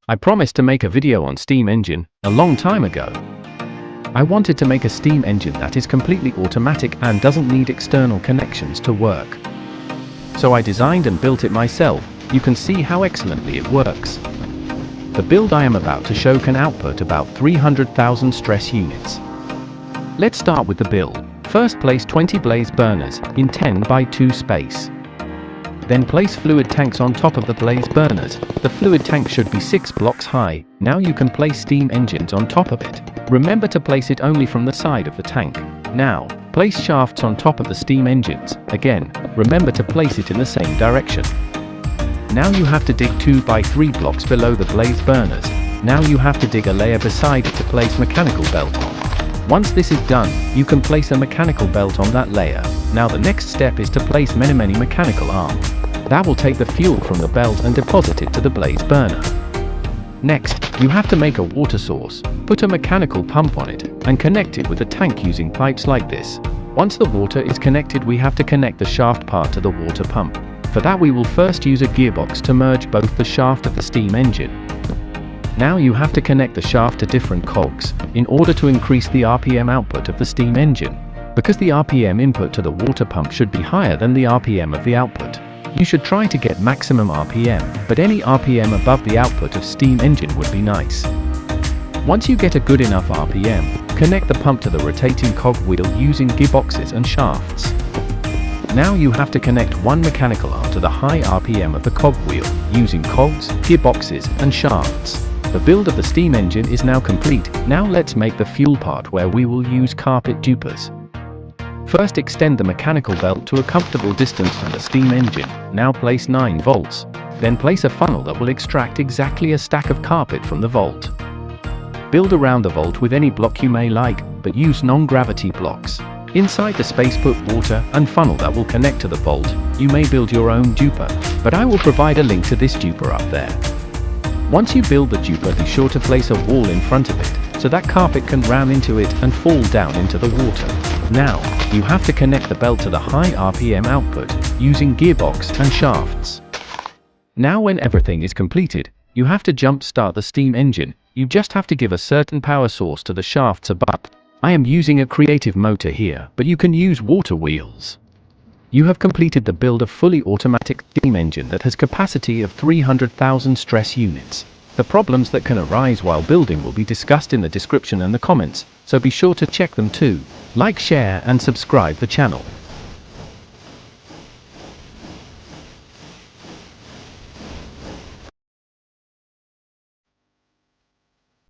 I promised to make a video on steam engine a long time ago. I wanted to make a steam engine that is completely automatic and doesn't need external connections to work. So I designed and built it myself. You can see how excellently it works. The build I am about to show can output about 300,000 stress units. Let's start with the build. First, place 20 blaze burners in 10 by 2 space. Then place fluid tanks on top of the blaze burners. The fluid tank should be 6 blocks high. Now you can place steam engines on top of it. Remember to place it only from the side of the tank. Now, place shafts on top of the steam engines. Again, remember to place it in the same direction. Now you have to dig 2 by 3 blocks below the blaze burners. Now you have to dig a layer beside it to place mechanical belt on. Once this is done, you can place a mechanical belt on that layer. Now the next step is to place many mechanical arm. That will take the fuel from the belt and deposit it to the blaze burner. Next, you have to make a water source, put a mechanical pump on it, and connect it with a tank using pipes like this. Once the water is connected, we have to connect the shaft part to the water pump. For that we will first use a gearbox to merge both the shaft of the steam engine. Now you have to connect the shaft to different cogs, in order to increase the RPM output of the steam engine. Because the RPM input to the water pump should be higher than the RPM of the output. You should try to get maximum RPM, but any RPM above the output of steam engine would be nice. Once you get a good enough RPM, connect the pump to the rotating cog wheel using gearboxes and shafts. Now you have to connect one mechanical arm to the high RPM of the cog wheel, using cogs, gearboxes, and shafts. The build of the steam engine is now complete. Now let's make the fuel part, where we will use carpet dupers. First, extend the mechanical belt to a comfortable distance from the steam engine. Now place 9 volts. Then place a funnel that will extract exactly a stack of carpet from the vault. Build around the vault with any block you may like, but use non-gravity blocks. Inside the space put water and funnel that will connect to the vault. You may build your own duper, but I will provide a link to this duper up there. Once you build the duper, be sure to place a wall in front of it, so that carpet can ram into it and fall down into the water. Now, you have to connect the belt to the high RPM output, using gearbox and shafts. Now when everything is completed, you have to jump start the steam engine. You just have to give a certain power source to the shafts above. I am using a creative motor here, but you can use water wheels. You have completed the build of fully automatic steam engine that has capacity of 300,000 stress units. The problems that can arise while building will be discussed in the description and the comments, so be sure to check them too. Like, share and subscribe the channel.